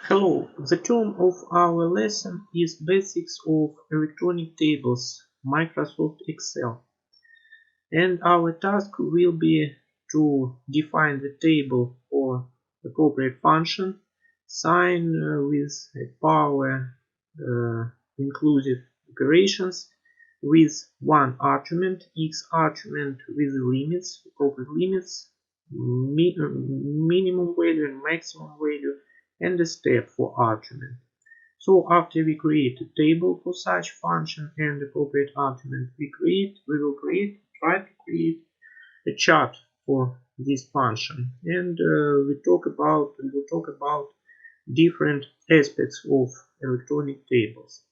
Hello, the term of our lesson is Basics of Electronic Tables, Microsoft Excel. And our task will be to define the table for appropriate function, sign with power inclusive operations with one argument, x argument with limits, appropriate limits, minimum value and maximum value, and a step for argument. So after we create a table for such function and appropriate argument we will try to create a chart for this function, and we will talk about different aspects of electronic tables.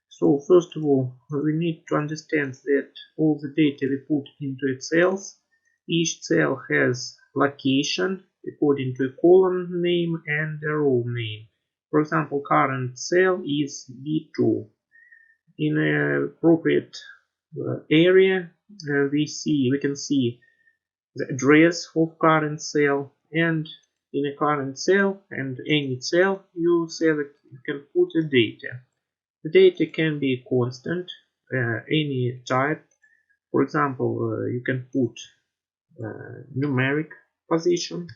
So first of all, we need to understand that all the data we put into cells, each cell has location according to a column name and a row name. For example, current cell is B2. In an appropriate area, we can see the address of current cell, and in a current cell and any cell you can put the data. The data can be constant, any type. For example, you can put numeric position.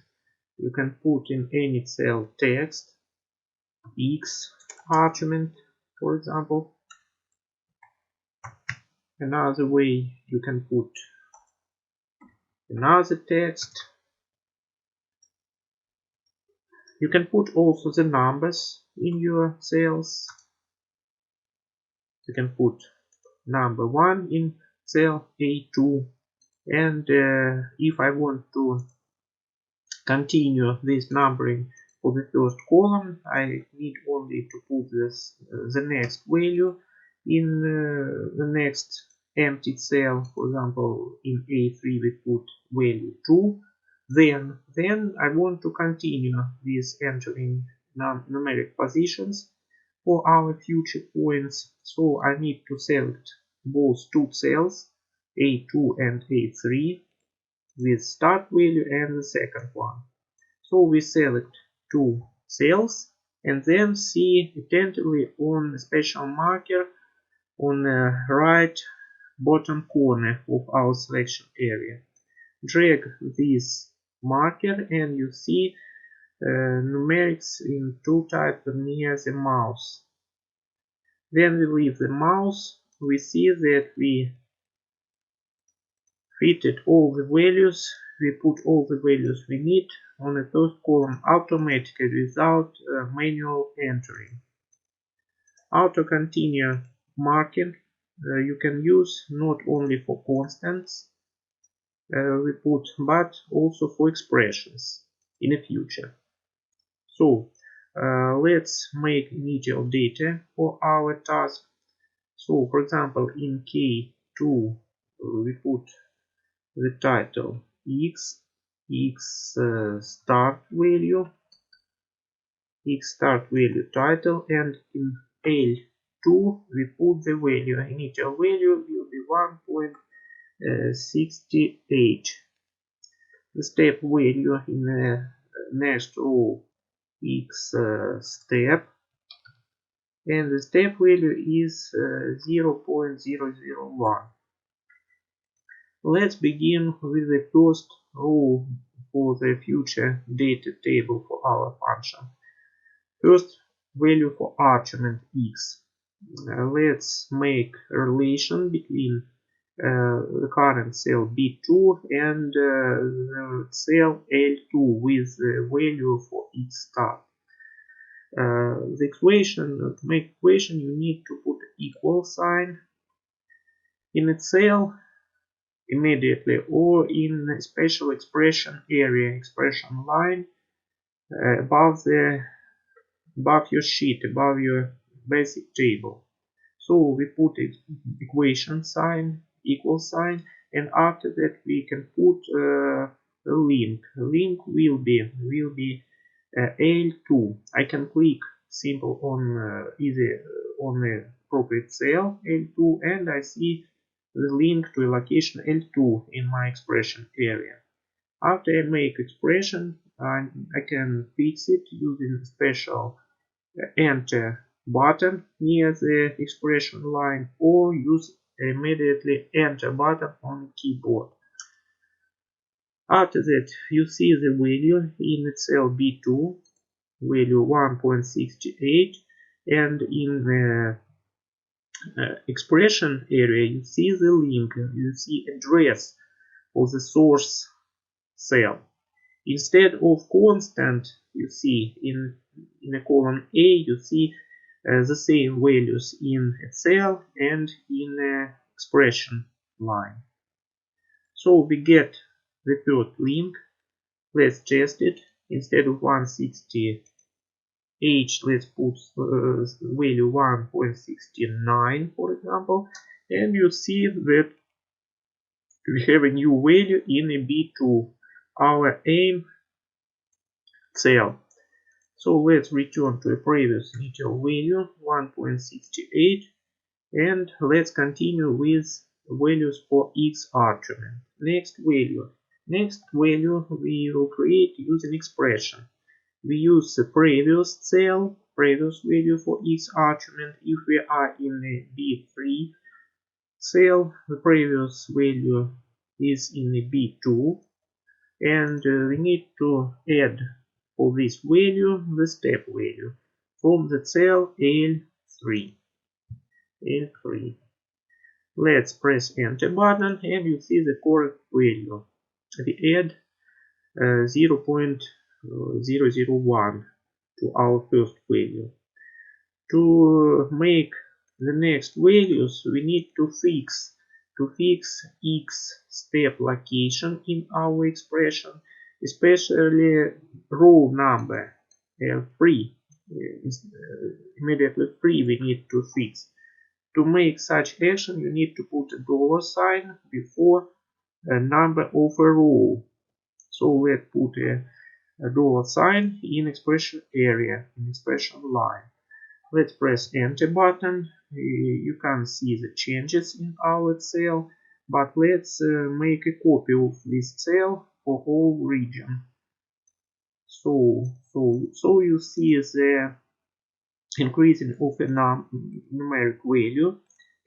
You can put in any cell text, x argument, for example. Another way you can put another text. You can put also the numbers in your cells. You can put number 1 in cell A2, and if I want to continue this numbering for the first column, I need only to put the next value in the next empty cell. For example, in A3 we put value 2. Then I want to continue with entering numeric positions for our future points, so I need to select both two cells, A2 and A3, with start value and the second one. So we select two cells and then see attentively on the special marker on the right bottom corner of our selection area. Drag this marker and you see numerics in two types near the mouse. When we leave the mouse, we see that we fitted all the values, we put all the values we need on the first column automatically without manual entering. Auto continue marking you can use not only for constants we put, but also for expressions in the future. So let's make initial data for our task. So for example, in K2 we put the title x start value title, and in L2 we put the value. Initial value will be 1.68. The step value in the next row x step, and the step value is 0.001. Let's begin with the first row for the future data table for our function. First value for argument x. Let's make a relation between the current cell B2 and the cell L2 with the value for x start. The equation, to make equation, you need to put equal sign in a cell immediately or in a special expression area, expression line above your sheet, above your basic table. So we put equation sign, equal sign, and after that we can put a link. Link will be L2. I can click simple on either on the appropriate cell L2, and I see the link to a location L2 in my expression area. After I make expression, I can fix it using special enter button near the expression line or use immediately enter button on the keyboard. After that, you see the value in cell B2, value 1.68, and in the expression area you see the link, you see address of the source cell. Instead of constant, you see in a column A, you see the same values in a cell and in an expression line. So we get the first link. Let's test it. Instead of 160H, let's put value 1.69, for example, and you see that we have a new value in a B2, our aim cell. So let's return to a previous initial value 1.68 and let's continue with values for each argument. Next value we will create using expression. We use the previous cell, previous value for each argument. If we are in a B3 cell, the previous value is in a B2, and we need to add for this value the step value from the cell L3. Let's press enter button and you see the correct value. We add 0.001 to our first value. To make the next values, we need to fix x step location in our expression, especially row number 3. Immediately 3 we need to fix. To make such action, you need to put a $sign before a number of a row. So let's put a $sign in expression area, in expression line. Let's press enter button. You can see the changes in our cell, but let's make a copy of this cell for all region. So you see the increasing of a numeric value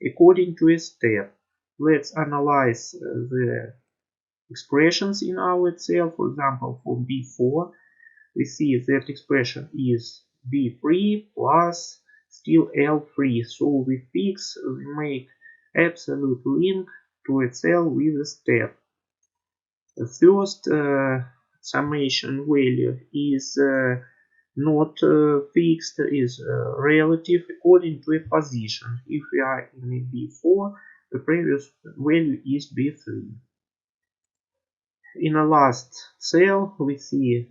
according to a step. Let's analyze the expressions in our cell. For example, for B4, we see that expression is B3 plus still L3. So we make absolute link to a cell with a step. The first summation value is not fixed, is relative according to a position. If we are in a B4, the previous value is B3. In the last cell, we see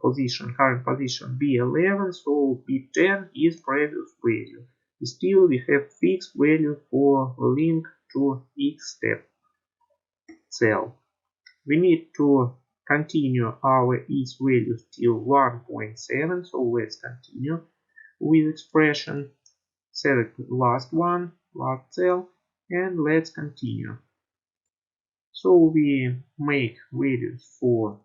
current position B11, so B10 is previous value. Still, we have fixed value for link to each step cell. We need to continue our each value till 1.7, so let's continue with expression. Select last one, last cell, and let's continue. So we make values for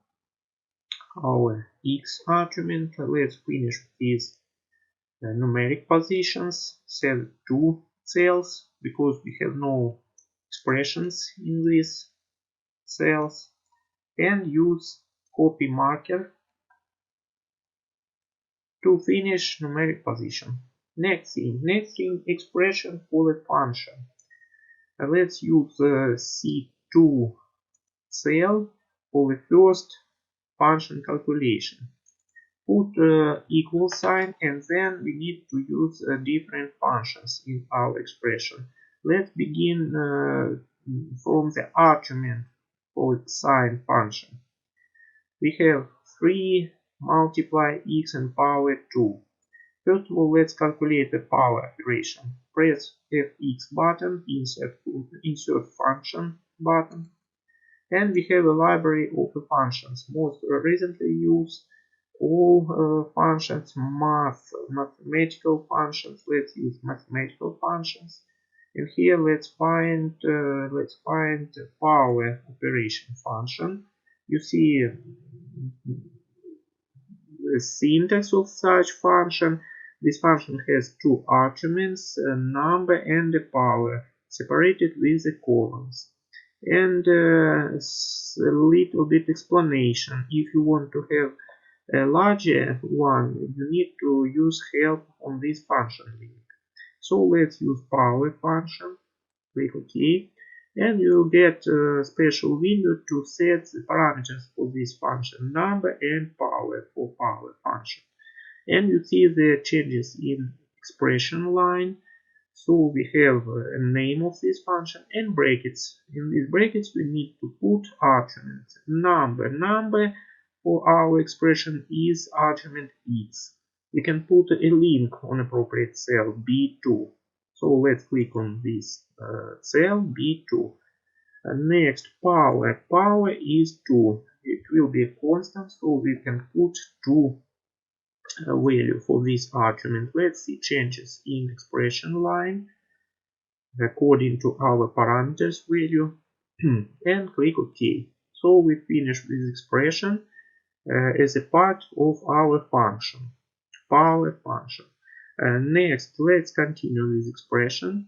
our x argument. Let's finish with numeric positions. Select 2 cells because we have no expressions in these cells, and use copy marker to finish numeric position. Next thing, expression for the function. Let's use C2 cell for the first function calculation. Put equal sign, and then we need to use different functions in our expression. Let's begin from the argument for sine function. We have 3 multiply x and power 2. First of all, let's calculate the power operation. Press Fx button, insert function button, and we have a library of functions. Most recently used all functions, mathematical functions. Let's use mathematical functions. And here let's find power operation function. You see the syntax of such function. This function has two arguments, a number and a power, separated with the columns. And a little bit explanation. If you want to have a larger one, you need to use help on this function limit. So let's use power function, click OK, and you get a special window to set the parameters for this function, number and power for power function. And you see the changes in expression line. So we have a name of this function and brackets. In these brackets we need to put arguments. Number for our expression is argument x. We can put a link on appropriate cell B2. So let's click on this cell B2. Next, power is 2. It will be a constant, so we can put 2 value for this argument. Let's see changes in expression line according to our parameters value and click OK. So we finish this expression as a part of our function, power function. Next, let's continue this expression.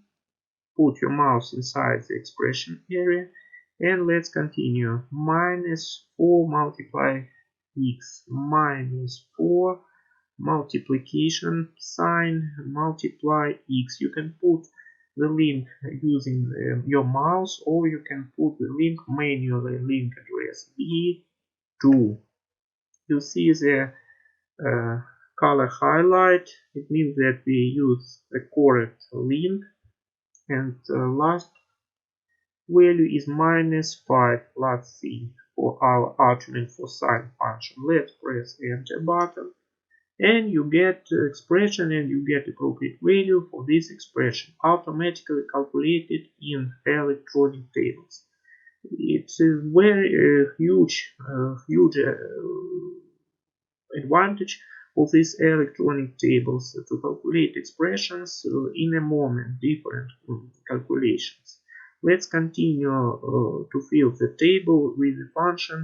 Put your mouse inside the expression area and let's continue. -4 multiply x, -4 multiplication sign multiply x. You can put the link using your mouse, or you can put the link manually, link address B2. You see the color highlight. It means that we use the correct link, and last value is -5. Let's see for our argument for sine function. Let's press enter button and you get expression and you get appropriate value for this expression automatically calculated in electronic tables. It's a very huge advantage of these electronic tables to calculate expressions in a moment, different calculations. Let's continue to fill the table with the function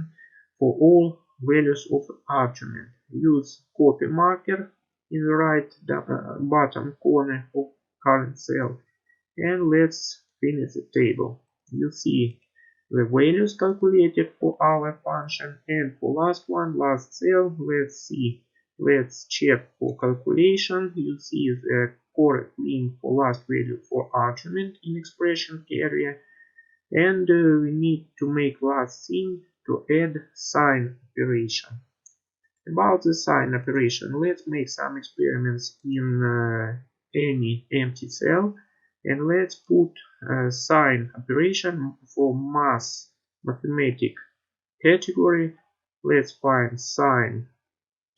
for all values of argument. Use copy marker in the right bottom corner of current cell and let's finish the table. You see the values calculated for our function, and for last cell, let's check for calculation. You see the correct link for last value for argument in expression area, and we need to make last thing to add sign operation. About the sign operation, let's make some experiments in any empty cell, and let's put sign operation for mathematic category. Let's find sign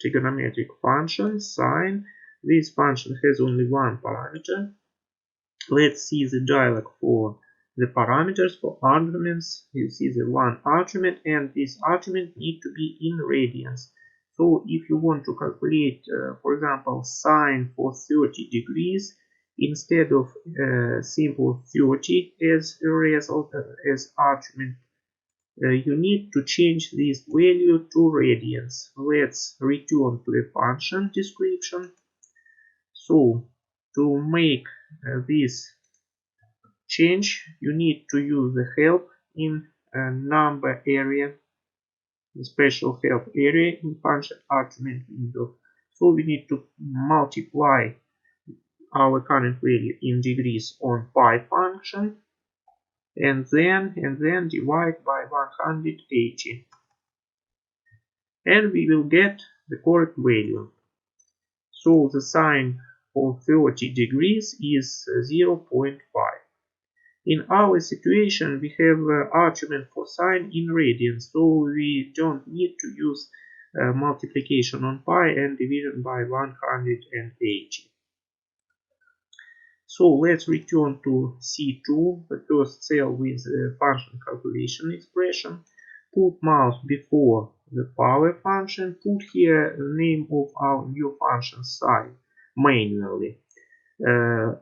trigonometric function, sign. This function has only one parameter. Let's see the dialog for the parameters for arguments. You see the one argument, and this argument need to be in radians. So if you want to calculate, for example, sine for 30 degrees, instead of simple 30 as a result, as argument, you need to change this value to radians. Let's return to the function description. So to make this change, you need to use the help in number area, the special help area in function argument window. So we need to multiply our current value in degrees on pi function and then divide by 180, and we will get the correct value. So the sine for 30 degrees is 0.5. In our situation, we have argument for sine in radians, so we don't need to use multiplication on pi and division by 180. So let's return to C2, the first cell with the function calculation expression. Put mouse before the power function. Put here the name of our new function sine manually.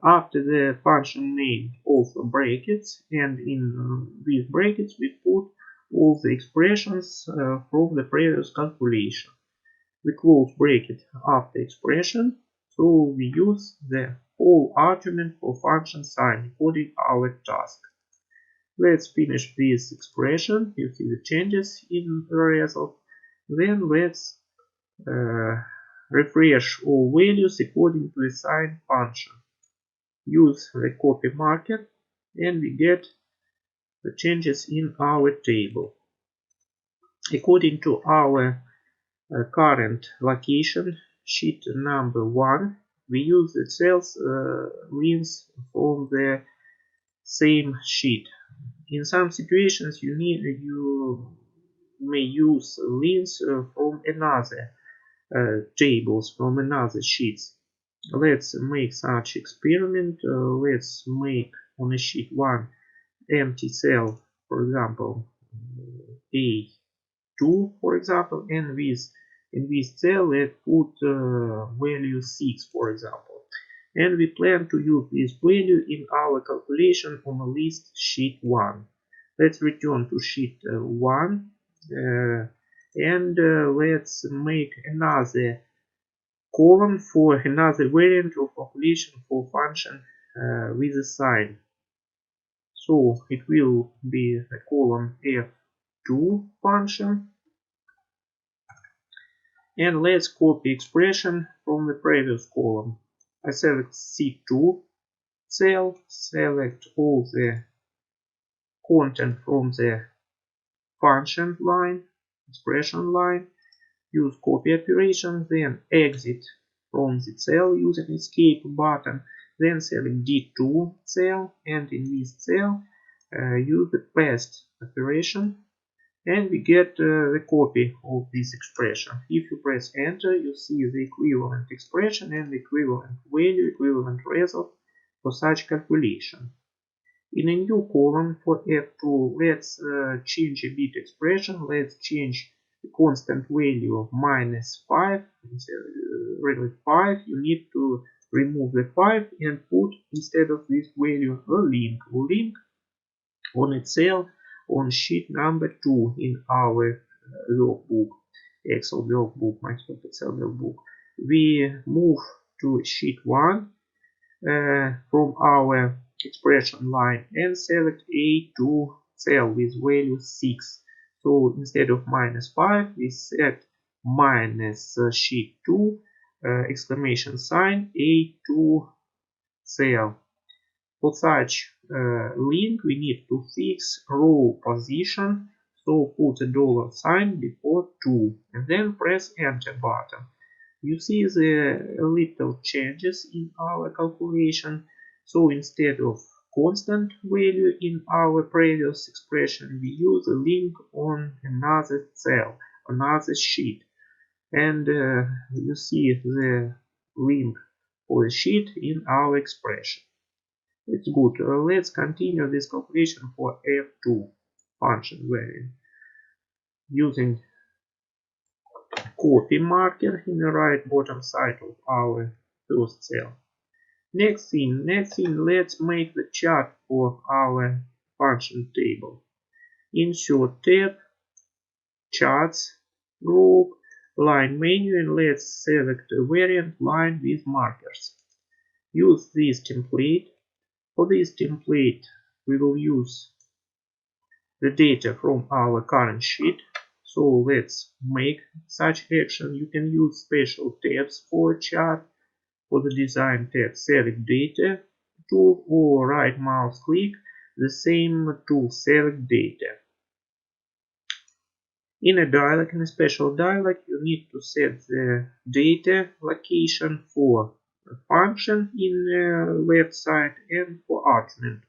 After the function name, also brackets, and in these brackets we put all the expressions from the previous calculation. We close bracket after expression, So we use the whole argument for function sign according our task. Let's finish this expression. You see the changes in the result. Then let's refresh all values according to the sign function. Use the copy marker and we get the changes in our table. According to our current location, sheet number 1, we use the cells lines from the same sheet. In some situations you may use lines from another tables, from another sheets. Let's make such experiment. Let's make on a sheet 1 empty cell, for example A2, for example, and in this cell let's put value 6, for example, and we plan to use this value in our calculation on a list sheet 1. Let's return to sheet 1 and let's make another column for another variant of calculation for function with a sign. So it will be a column F2 function. And let's copy expression from the previous column. I select C2 cell, select all the content from the function line, expression line, use copy operation, then exit from the cell using escape button, then select D2 cell, and in this cell use the paste operation, and we get the copy of this expression. If you press enter, you see the equivalent expression and the equivalent value, equivalent result for such calculation. In a new column for F2, let's change a bit expression. Let's change the constant value of -5, really 5. You need to remove the 5 and put instead of this value a link on its cell on sheet number 2 in our workbook, Excel workbook, Microsoft Excel workbook. We move to sheet 1 from our expression line and select A2 cell with value 6. So instead of -5, we set minus sheet 2 exclamation sign A2 cell. For such link, we need to fix row position, so put a $sign before 2 and then press enter button. You see the little changes in our calculation. So instead of constant value in our previous expression, we use a link on another cell, another sheet, and you see the link for the sheet in our expression. It's good. Let's continue this calculation for F2 function variant using copy marker in the right bottom side of our first cell. Next thing, let's make the chart for our function table. Insert tab, charts, group, line menu, and let's select a variant line with markers. Use this template. For this template, we will use the data from our current sheet. So let's make such action. You can use special tabs for a chart. For the design tab, select data tool or right mouse click the same tool, select data. In a special dialog, you need to set the data location for a function in the left side and for argument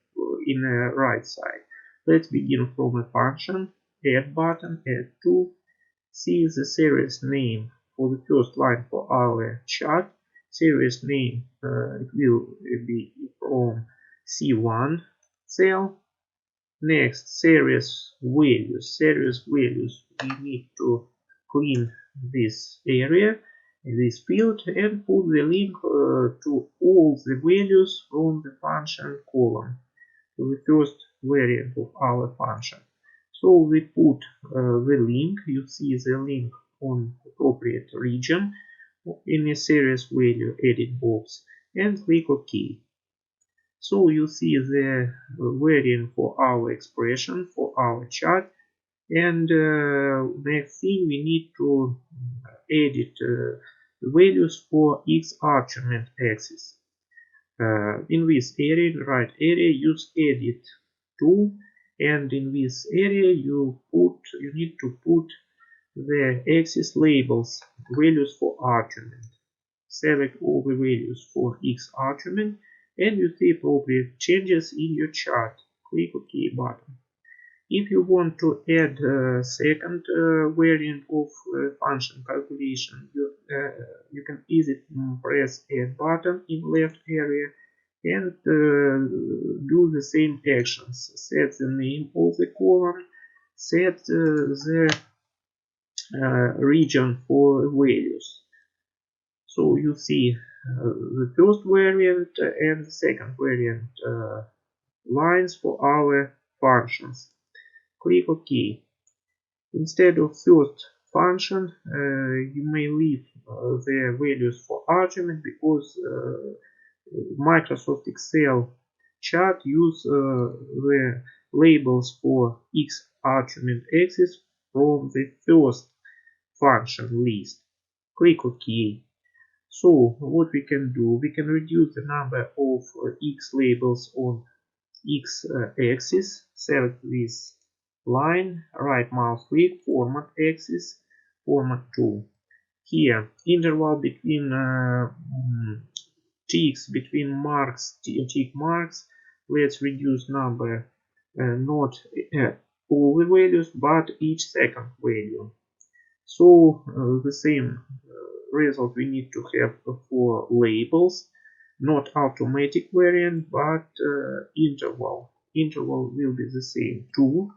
in the right side. Let's begin from a function, add button, add tool. See the series name for the first line for our chart. Series name it will be from C1 cell. Next, series values. We need to clean this area, this field, and put the link to all the values from the function column to the first variant of our function. So we put the link. You see the link on appropriate region. in a series value edit box and click OK. So you see the variant for our expression, for our chart. And next thing, we need to edit values for x argument axis. In this area, right area, use edit tool, and in this area you need to put the axis labels, values for argument. Select all the values for x argument, and you see appropriate changes in your chart. Click OK button. If you want to add a second variant of function calculation, you can easily press Add button in left area and do the same actions. Set the name of the column, set the region for values. So you see the first variant and the second variant lines for our functions. Click OK. Instead of first function, you may leave the values for argument because Microsoft Excel chart use the labels for x argument axis from the first function list. Click OK. So what we can do, we can reduce the number of x labels on x axis. Select this line, right mouse click, format axis, format to. Here, interval between ticks, between marks, tick marks, let's reduce number, not all the values, but each second value. So the same result we need to have for labels, not automatic variant, but interval. Interval will be the same too.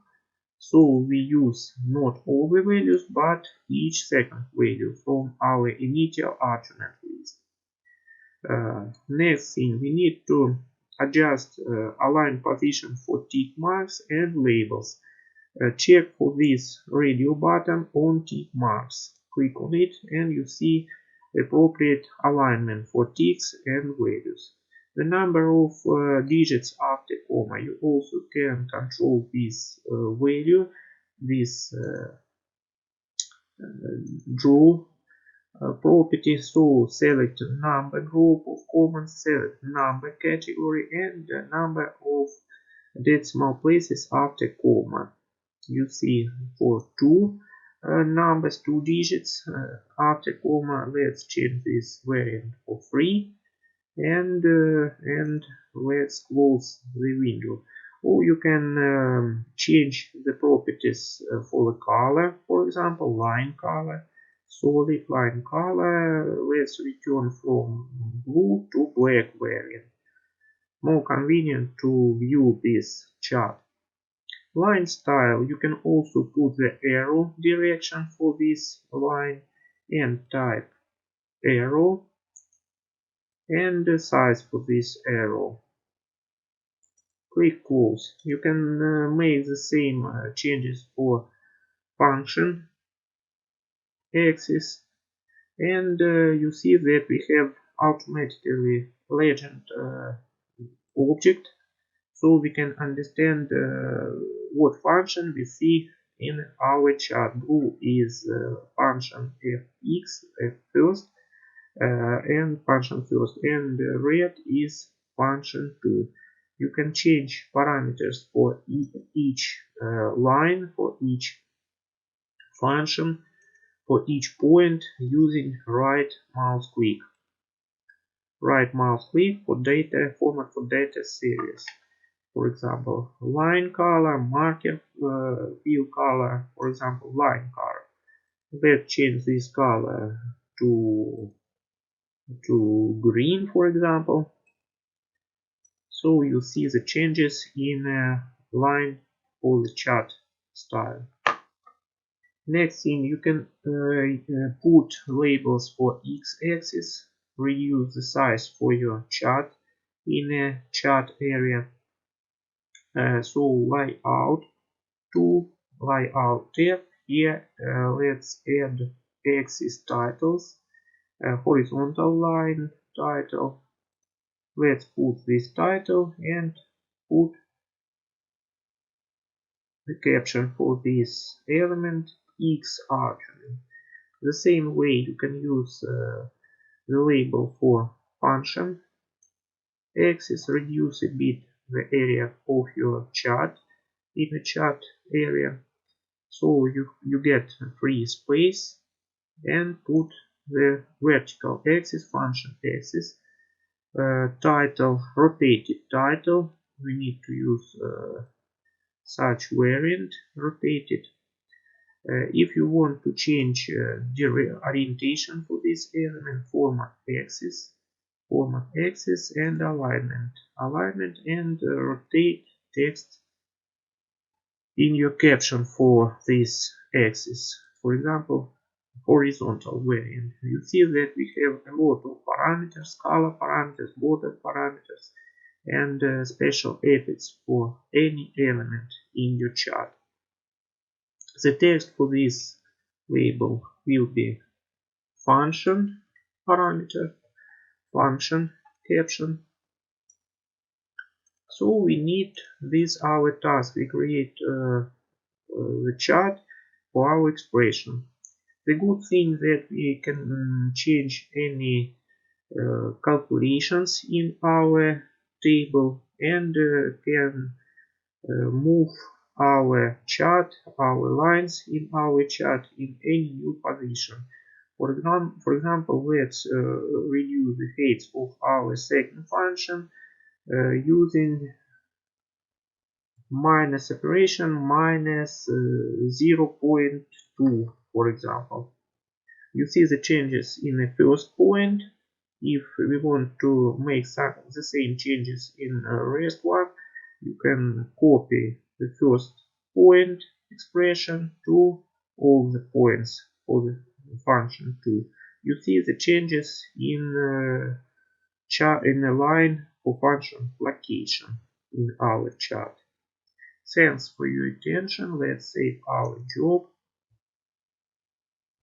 So we use not all the values, but each second value from our initial argument list. Next thing, we need to adjust align position for tick marks and labels. Check for this radio button on tick marks. Click on it and you see appropriate alignment for ticks and values. The number of digits after comma, you also can control this value, this draw property. So select number group of commas, select number category, and number of decimal places after comma. You see for two numbers, 2 digits after comma, let's change this variant for 3. And let's close the window. Or you can change the properties for the color, for example, line color, solid line color. Let's return from blue to black variant. More convenient to view this chart. Line style, you can also put the arrow direction for this line and type arrow and the size for this arrow. Click close. You can make the same changes for function axis, and you see that we have automatically legend object, so we can understand what function we see in our chart. Blue is function fx, f first, and function first, and red is function 2. You can change parameters for each line, for each function, for each point using right mouse click. Right mouse click for data format for data series. For example, line color, marker fill color, for example, line color. Let's change this color to green, for example. So you see the changes in line for the chart style. Next thing, you can put labels for x-axis, reduce the size for your chart in a chart area. So layout to layout tab. Here let's add axis titles. horizontal line title. Let's put this title and put the caption for this element X argument. The same way you can use the label for function axis. Reduce a bit the area of your chart in the chart area, so you get free space, and put the vertical axis, function axis, title, rotated title. We need to use such variant, rotated. If you want to change the orientation for this element, format axis and alignment, and rotate text in your caption for this axis. For example, horizontal variant. You see that we have a lot of parameters, color parameters, border parameters, and special effects for any element in your chart. The text for this label will be function parameter, function caption. So we need this our task. We create the chart for our expression. The good thing that we can change any calculations in our table, and can move our chart, our lines in our chart in any new position. For example, let's reduce the height of our second function using minus operation, minus 0.2, for example. You see the changes in the first point. If we want to make the same changes in the rest one, you can copy the first point expression to all the points for the function 2. You see the changes in the line for function location in our chart. Thanks for your attention. Let's save our job.